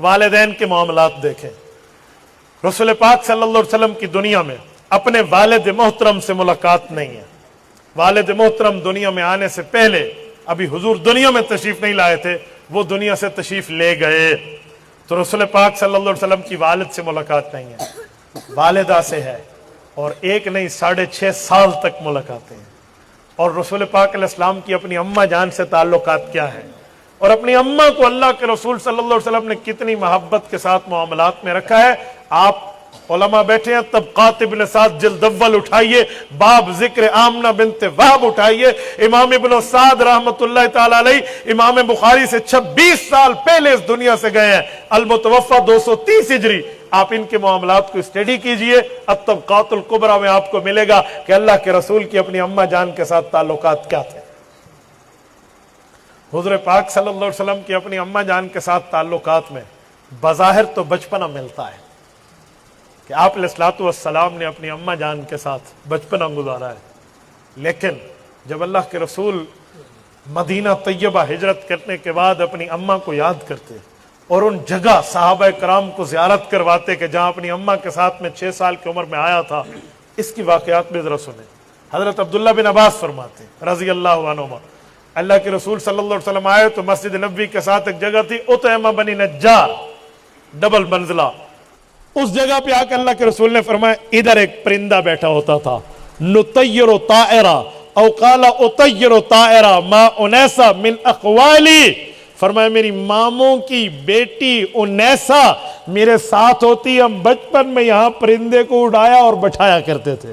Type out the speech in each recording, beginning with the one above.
والدین کے معاملات دیکھیں. رسول پاک صلی اللہ علیہ وسلم کی دنیا میں اپنے والد محترم سے ملاقات نہیں ہے. والد محترم دنیا میں آنے سے پہلے ابھی حضور دنیا میں تشریف نہیں لائے تھے، وہ دنیا سے تشریف لے گئے. تو رسول پاک صلی اللہ علیہ وسلم کی والد سے ملاقات نہیں ہے، والدہ سے ہے، اور ایک نہیں 6.5 سال تک ملاقاتیں ہیں. اور رسول پاک علیہ السلام کی اپنی اماں جان سے تعلقات کیا ہے، اور اپنی اماں کو اللہ کے رسول صلی اللہ علیہ وسلم نے کتنی محبت کے ساتھ معاملات میں رکھا ہے. آپ علماء بیٹھے ہیں، طبقات ابن سعد جلد اول اٹھائیے، باب ذکر آمنہ بنت وہب اٹھائیے. امام ابن سعد رحمۃ اللہ تعالی علیہ امام بخاری سے 26 سال پہلے اس دنیا سے گئے ہیں، المتوفى 230 ہجری. آپ ان کے معاملات کو اسٹڈی کیجئے، الطبقات الکبریٰ میں آپ کو ملے گا کہ اللہ کے رسول کی اپنی اماں جان کے ساتھ تعلقات کیا تھے. حضور پاک صلی اللہ علیہ وسلم کی اپنی اماں جان کے ساتھ تعلقات میں بظاہر تو بچپنا ملتا ہے کہ آپ علیہ الصلوۃ والسلام نے اپنی اماں جان کے ساتھ بچپنا گزارا ہے، لیکن جب اللہ کے رسول مدینہ طیبہ ہجرت کرنے کے بعد اپنی اماں کو یاد کرتے اور ان جگہ صحابہ کرام کو زیارت کرواتے کہ جہاں اپنی اماں کے ساتھ میں 6 سال کی عمر میں آیا تھا، اس کی واقعات میں ذرا سنیں. حضرت عبداللہ بن عباس فرماتے رضی اللہ عنہما، اللہ کے رسول صلی اللہ علیہ وسلم آئے تو مسجد نبوی کے ساتھ ایک جگہ تھی اطعمہ بنی نجار، ڈبل منزلہ. اس جگہ پہ آ کے اللہ کے رسول نے فرمایا ادھر ایک پرندہ بیٹھا ہوتا تھا، نطیر طائرہ او قال اطیر طائرہ ما انیسا من اقوالی. فرمایا میری ماموں کی بیٹی انیسا میرے ساتھ ہوتی، ہم بچپن میں یہاں پرندے کو اڑایا اور بٹھایا کرتے تھے.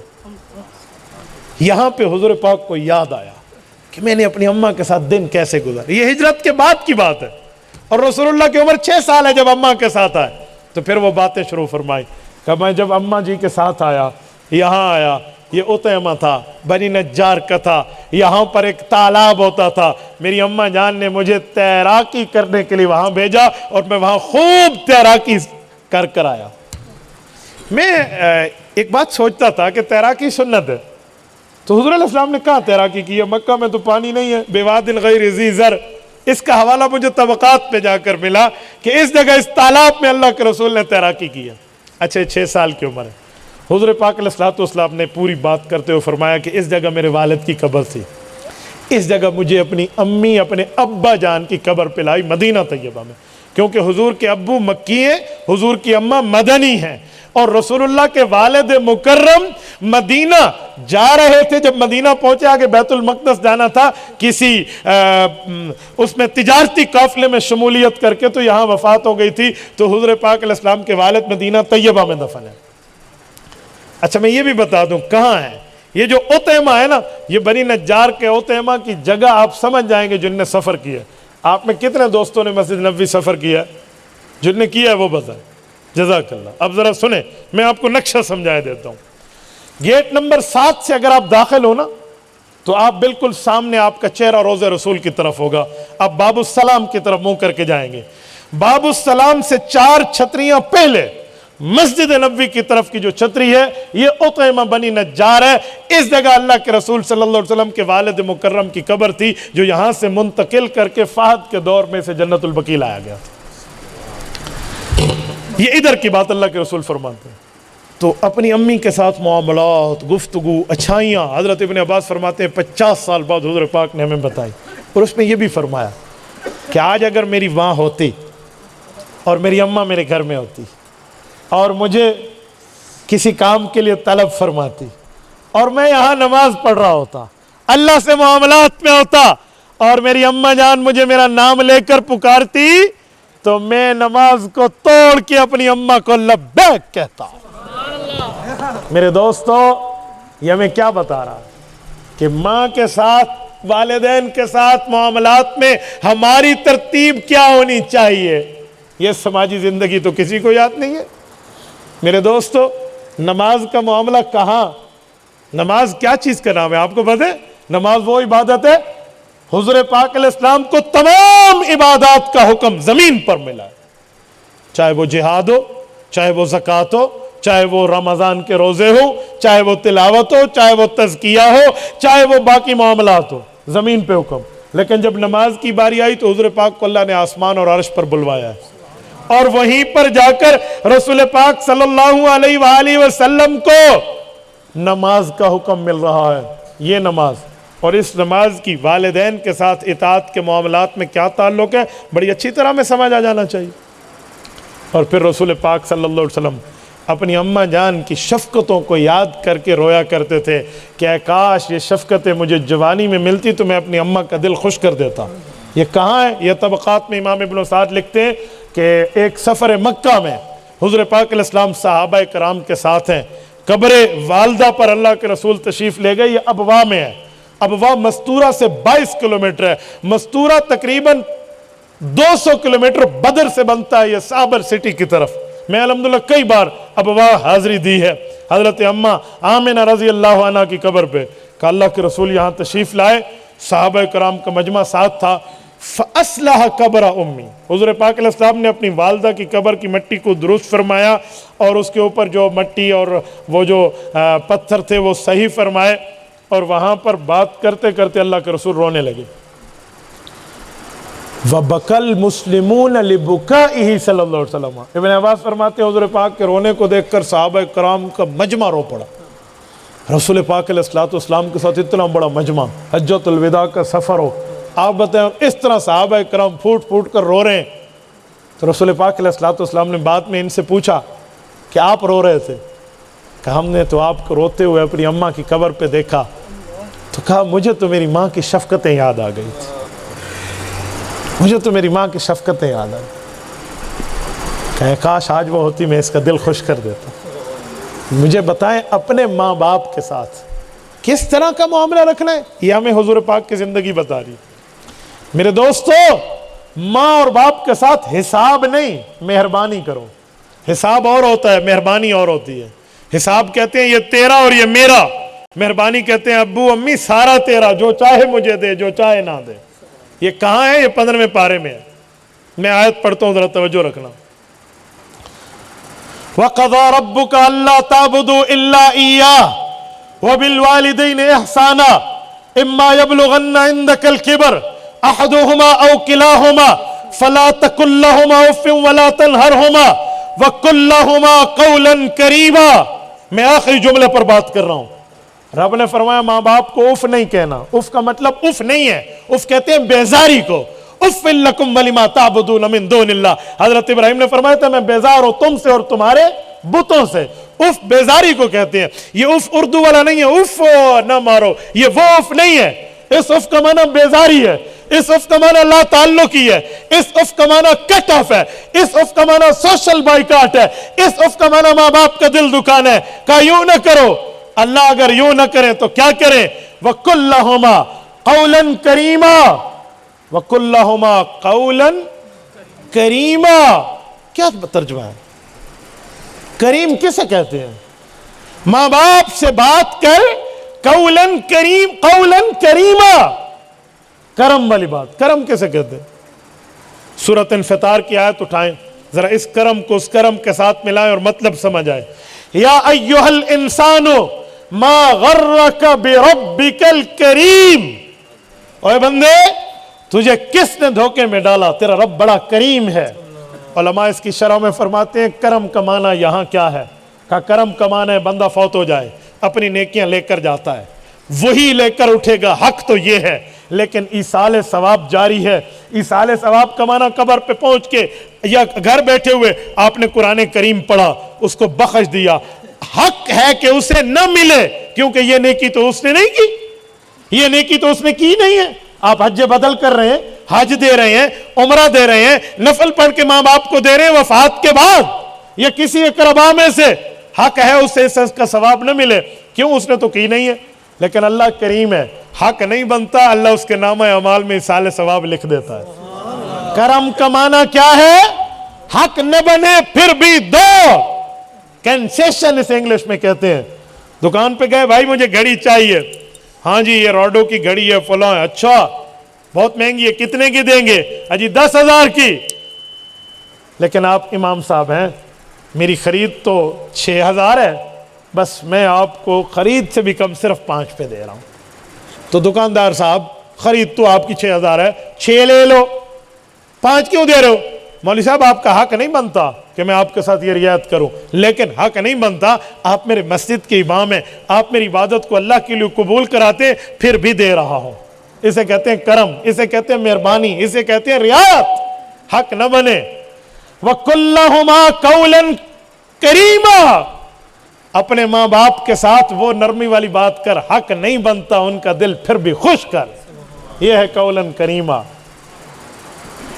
یہاں پہ حضور پاک کو یاد آیا کہ میں نے اپنی اماں کے ساتھ دن کیسے گزارے. یہ ہجرت کے بعد کی بات ہے، اور رسول اللہ کی عمر 6 سال ہے جب اماں کے ساتھ آئے. تو پھر وہ باتیں شروع فرمائی کہ میں جب اماں جی کے ساتھ آیا، یہاں آیا، یہ اطعمہ تھا، بنی نجار کا تھا، یہاں پر ایک تالاب ہوتا تھا، میری اماں جان نے مجھے تیراکی کرنے کے لیے وہاں بھیجا اور میں وہاں خوب تیراکی کر کر آیا. میں ایک بات سوچتا تھا کہ تیراکی سنت ہے، تو حضور علیہ السلام نے کہاں تیراکی کی ہے؟ مکہ میں تو پانی نہیں ہے، بواد غیر ذی زرع. اس کا حوالہ مجھے طبقات پہ جا کر ملا کہ اس جگہ اس تالاب میں اللہ کے رسول نے تیراکی کی ہے. اچھا 6 سال کی عمر ہے. حضور پاک علیہ الصلوۃ والسلام نے پوری بات کرتے ہوئے فرمایا کہ اس جگہ میرے والد کی قبر تھی، اس جگہ مجھے اپنی امی اپنے ابا جان کی قبر پہ لائی مدینہ طیبہ میں، کیونکہ حضور کے ابو مکی ہیں، حضور کی اماں مدنی ہیں، اور رسول اللہ کے والد مکرم مدینہ جا رہے تھے. جب مدینہ پہنچے، آگے بیت المقدس جانا تھا کسی اس میں تجارتی قافلے میں شمولیت کر کے، تو یہاں وفات ہو گئی تھی، تو حضور پاک علیہ السلام کے والد مدینہ طیبہ میں دفن ہے. اچھا میں یہ بھی بتا دوں کہاں ہے یہ جو اطعمہ ہے نا، یہ بنی نجار کے اطعمہ کی جگہ آپ سمجھ جائیں گے جن نے سفر کیا ہے. آپ میں کتنے دوستوں نے مسجد نبوی سفر کیا ہے؟ جن نے کیا ہے وہ بتائیں. جزاک اللہ. اب ذرا سنیں، میں آپ کو نقشہ سمجھائے دیتا ہوں. گیٹ نمبر 7 سے اگر آپ داخل ہو نا، تو آپ بالکل سامنے آپ کا چہرہ روضہ رسول کی طرف ہوگا. آپ باب السلام کی طرف منہ کر کے جائیں گے. باب السلام سے 4 چھتریاں پہلے مسجد نبوی کی طرف کی جو چھتری ہے، یہ اطعمہ بنی نجار ہے. اس جگہ اللہ کے رسول صلی اللہ علیہ وسلم کے والد مکرم کی قبر تھی، جو یہاں سے منتقل کر کے فہد کے دور میں سے جنت البقیع لایا گیا تھا. یہ ادھر کی بات اللہ کے رسول فرماتے ہیں. تو اپنی امی کے ساتھ معاملات، گفتگو، اچھائیاں، حضرت ابن عباس فرماتے ہیں 50 سال بعد حضور پاک نے ہمیں بتائی، اور اس میں یہ بھی فرمایا کہ آج اگر میری ماں ہوتی اور میری اماں میرے گھر میں ہوتی اور مجھے کسی کام کے لیے طلب فرماتی اور میں یہاں نماز پڑھ رہا ہوتا، اللہ سے معاملات میں ہوتا، اور میری اماں جان مجھے میرا نام لے کر پکارتی، تو میں نماز کو توڑ کے اپنی اماں کو لبیک کہتا. میرے دوستو، یہ ہمیں کیا بتا رہا ہے کہ ماں کے ساتھ، والدین کے ساتھ معاملات میں ہماری ترتیب کیا ہونی چاہیے. یہ سماجی زندگی تو کسی کو یاد نہیں ہے. میرے دوستو، نماز کا معاملہ کہاں؟ نماز کیا چیز کا نام ہے آپ کو پتہ ہے؟ نماز وہ عبادت ہے، حضور پاک علیہ السلام کو تمام عبادات کا حکم زمین پر ملا ہے، چاہے وہ جہاد ہو، چاہے وہ زکوٰۃ ہو، چاہے وہ رمضان کے روزے ہو، چاہے وہ تلاوت ہو، چاہے وہ تزکیہ ہو، چاہے وہ باقی معاملات ہو، زمین پہ حکم. لیکن جب نماز کی باری آئی تو حضور پاک کو اللہ نے آسمان اور عرش پر بلوایا ہے، اور وہیں پر جا کر رسول پاک صلی اللہ علیہ وآلہ وسلم کو نماز کا حکم مل رہا ہے. یہ نماز اور اس نماز کی والدین کے ساتھ اطاعت کے معاملات میں کیا تعلق ہے بڑی اچھی طرح میں سمجھ آ جانا چاہیے. اور پھر رسول پاک صلی اللہ علیہ وسلم اپنی اماں جان کی شفقتوں کو یاد کر کے رویا کرتے تھے کہ اے کاش یہ شفقتیں مجھے جوانی میں ملتی تو میں اپنی اماں کا دل خوش کر دیتا. یہ کہاں ہے؟ یہ طبقات میں امام ابن سعد لکھتے ہیں کہ ایک سفر مکہ میں حضور پاک علیہ السلام صحابہ کرام کے ساتھ ہیں. قبر والدہ پر اللہ کے رسول تشریف لے گئے. یہ ابوا میں ہے. ابوا مستورہ سے 22 کلومیٹر ہے. مستورہ تقریباً 200 کلومیٹر بدر سے بنتا ہے. یہ صابر سٹی کی طرف میں الحمدللہ کئی بار ابوا حاضری دی ہے. حضرت اماں آمنہ رضی اللہ عنہ کی قبر پہ کہ اللہ کے رسول یہاں تشریف لائے. صحابہ کرام کا مجمع ساتھ تھا. فَأَصْلَحَ قَبْرَ أُمِّي حضور پاک علیہ السلام نے اپنی والدہ کی قبر کی مٹی کو درست فرمایا اور اس کے اوپر جو مٹی اور وہ جو پتھر تھے وہ صحیح فرمائے. اور وہاں پر بات کرتے کرتے اللہ کے رسول رونے لگے. وَبَكَى الْمُسْلِمُونَ لِبُكَائِهِ صلی اللہ علیہ وسلم. ابن عباس فرماتے ہیں حضور پاک کے رونے کو دیکھ کر صحابہ کرام کا مجمع رو پڑا. رسول پاک علیہ السلام کے ساتھ اتنا بڑا مجمع, حجۃ الوداع کا سفر ہو, آپ بتائیں اس طرح صحابہ کرام پھوٹ پھوٹ کر رو رہے ہیں. تو رسول پاک علیہ السلام نے بعد میں ان سے پوچھا کہ آپ رو رہے تھے؟ کہ ہم نے تو آپ کو روتے ہوئے اپنی اماں کی قبر پہ دیکھا. تو کہا مجھے تو میری ماں کی شفقتیں یاد آ گئی تھی. مجھے تو میری ماں کی شفقتیں یاد آ گئی. کہ کاش آج وہ ہوتی میں اس کا دل خوش کر دیتا. مجھے بتائیں اپنے ماں باپ کے ساتھ کس طرح کا معاملہ رکھنا ہے. یہ ہمیں حضور پاک کی زندگی بتا رہی. میرے دوستو, ماں اور باپ کے ساتھ حساب نہیں, مہربانی کرو. حساب اور ہوتا ہے, مہربانی اور ہوتی ہے. حساب کہتے ہیں یہ تیرا اور یہ میرا. مہربانی کہتے ہیں ابو امی سارا تیرا, جو چاہے مجھے دے جو چاہے نہ دے. یہ کہاں ہے؟ یہ 15ویں پارے میں ہے. میں آیت پڑھتا ہوں, ذرا توجہ رکھنا. وَقَضَى رَبُّكَ أَلَّا تَعْبُدُوا إِلَّا إِيَّاهُ وَبِالْوَالِدَيْنِ إِحْسَانًا إِمَّا يَبْلُغَنَّ عِندَكَ الْكِبَرَ أَحَدُهُمَا أَوْ كِلَاهُمَا فَلَا تَقُل لَّهُمَا أُفٍّ وَلَا تَنْهَرْهُمَا وَقُل لَّهُمَا قَوْلًا كَرِيمًا. میں آخری جملے پر بات کر رہا ہوں. رب نے فرمایا ماں باپ کو اف نہیں کہنا. اف کا مطلب اف نہیں ہے, اف کہتے ہیں بیزاری کو. اف لکم ولما تعبدون من دون اللہ. حضرت ابراہیم نے فرمایا تھا میں بیزار ہوں تم سے اور تمہارے بتوں سے. اف بیزاری کو کہتے ہیں. یہ اف اردو والا نہیں ہے, اف نہ مارو, یہ وہ اف نہیں ہے. اس اف کا معنی بیزاری ہے, اس اف کا معنی لا تعلقی ہے, اس اف کا معنی کٹ آف ہے, اس اف کا معنی سوشل بائیکاٹ ہے, اس اف کا معنی ماں باپ کا دل دکھانا ہے. کہا یوں نہ کرو. اللہ اگر یوں نہ کریں تو کیا کریں؟ وَقُلْ لَهُمَا قَوْلًا كَرِيمًا. وَقُلْ لَهُمَا قَوْلًا كَرِيمًا. کیا ترجمہ ہے؟ کریم کسے کہتے ہیں؟ ماں باپ سے بات کر قولاً کریم, قولاً کریما, کرم والی بات. کرم کسے کہتے ہیں؟ سورۃ انفطار کی آیت اٹھائیں, ذرا اس کرم کو اس کرم کے ساتھ ملائیں اور مطلب سمجھ آئے. یا ایھا الانسان ما غرک بربک الکریم. اوے بندے تجھے کس نے دھوکے میں ڈالا؟ تیرا رب بڑا کریم ہے. علماء اس کی شرح میں فرماتے ہیں کرم کا معنی یہاں کیا ہے؟ کہا کرم کا معنی ہے بندہ فوت ہو جائے, اپنی نیکیاں لے کر جاتا ہے, وہی لے کر اٹھے گا. حق تو یہ ہے, لیکن ایصال ثواب جاری ہے. ایصال ثواب کا معنی قبر پہ پہنچ کے یا گھر بیٹھے ہوئے آپ نے قرآن کریم پڑھا, اس کو بخش دیا. حق ہے کہ اسے نہ ملے, کیونکہ یہ نیکی تو اس نے نہیں کی, یہ نیکی تو اس نے کی نہیں ہے. آپ حج بدل کر رہے ہیں, حج دے رہے ہیں, عمرہ دے رہے ہیں, نفل پڑھ کے ماں باپ کو دے رہے ہیں وفات کے بعد, یا کسی اقربا میں سے. حق ہے اسے اس کا ثواب نہ ملے, کیوں؟ اس نے تو کی نہیں ہے. لیکن اللہ کریم ہے, حق نہیں بنتا, اللہ اس کے نامہ اعمال میں ایصال ثواب لکھ دیتا ہے. کرم کا معنی کیا ہے؟ حق نہ بنے پھر بھی دو. کنسیشن اسے انگلش میں کہتے ہیں. دکان پہ گئے, بھائی مجھے گھڑی چاہیے. ہاں جی یہ روڈو کی گھڑی ہے, فلاں ہے. اچھا بہت مہنگی ہے, کتنے کی دیں گے؟ اجی 10,000 کی. لیکن آپ امام صاحب ہیں, میری خرید تو 6,000 ہے, بس میں آپ کو خرید سے بھی کم صرف 5 پہ دے رہا ہوں. تو دکاندار صاحب خرید تو آپ کی 6,000 ہے, 6 لے لو, 5 کیوں دے رہے ہو؟ مولوی صاحب آپ کا حق نہیں بنتا کہ میں آپ کے ساتھ یہ رعایت کروں، لیکن حق نہیں بنتا، آپ میرے مسجد کے امام ہیں، آپ میری عبادت کو اللہ کے لیے قبول کراتے، پھر بھی دے رہا ہوں۔ اسے کہتے ہیں کرم، اسے کہتے ہیں مہربانی، اسے کہتے ہیں رعایت۔ حق نہ بنے۔ وَقُلْ لَهُمَا قَوْلًا كَرِيمًا، اپنے ماں باپ کے ساتھ وہ نرمی والی بات کر، حق نہیں بنتا ان کا دل پھر بھی خوش کر، یہ ہے قولاً کریمہ۔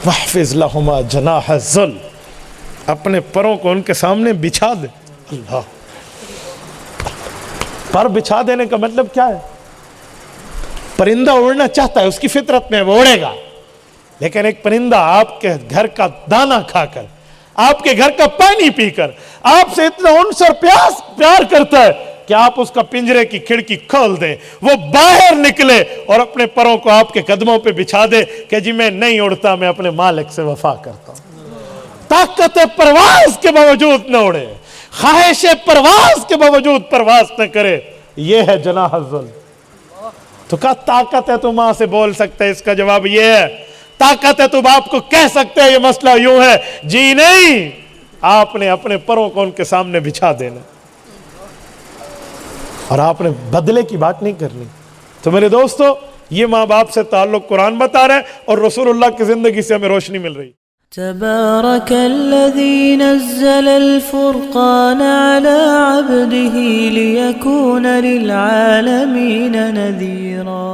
وَاحْفِظْ لَهُمَا جَنَاحَ الذُّلِّ، اپنے پروں کو ان کے سامنے بچھا دے۔ اللہ، پر بچھا دینے کا مطلب کیا ہے؟ پرندہ اڑنا چاہتا ہے، اس کی فطرت میں وہ اڑے گا، لیکن ایک پرندہ آپ کے گھر کا دانا کھا کر، آپ کے گھر کا پانی پی کر، آپ سے اتنا انس اور پیار کرتا ہے کہ آپ اس کا پنجرے کی کھڑکی کھول دیں، وہ باہر نکلے اور اپنے پروں کو آپ کے قدموں پہ بچھا دے کہ جی میں نہیں اڑتا، میں اپنے مالک سے وفا کرتا ہوں۔ طاقت پرواز کے باوجود نہ اڑے، خواہش پرواز کے باوجود پرواز نہ کرے، یہ ہے جناح الذل۔ تو کہا طاقت ہے تو ماں سے بول سکتے، اس کا جواب یہ ہے، طاقت ہے تو باپ کو کہہ سکتے ہیں یہ مسئلہ یوں ہے، جی نہیں، آپ نے اپنے پروں کو ان کے سامنے بچھا دینا، اور آپ نے بدلے کی بات نہیں کرنی۔ تو میرے دوستو، یہ ماں باپ سے تعلق قرآن بتا رہا ہے اور رسول اللہ کی زندگی سے ہمیں روشنی مل رہی ہے۔ تبارك الذي نزل الفرقان على عبده ليكون للعالمين نذيرا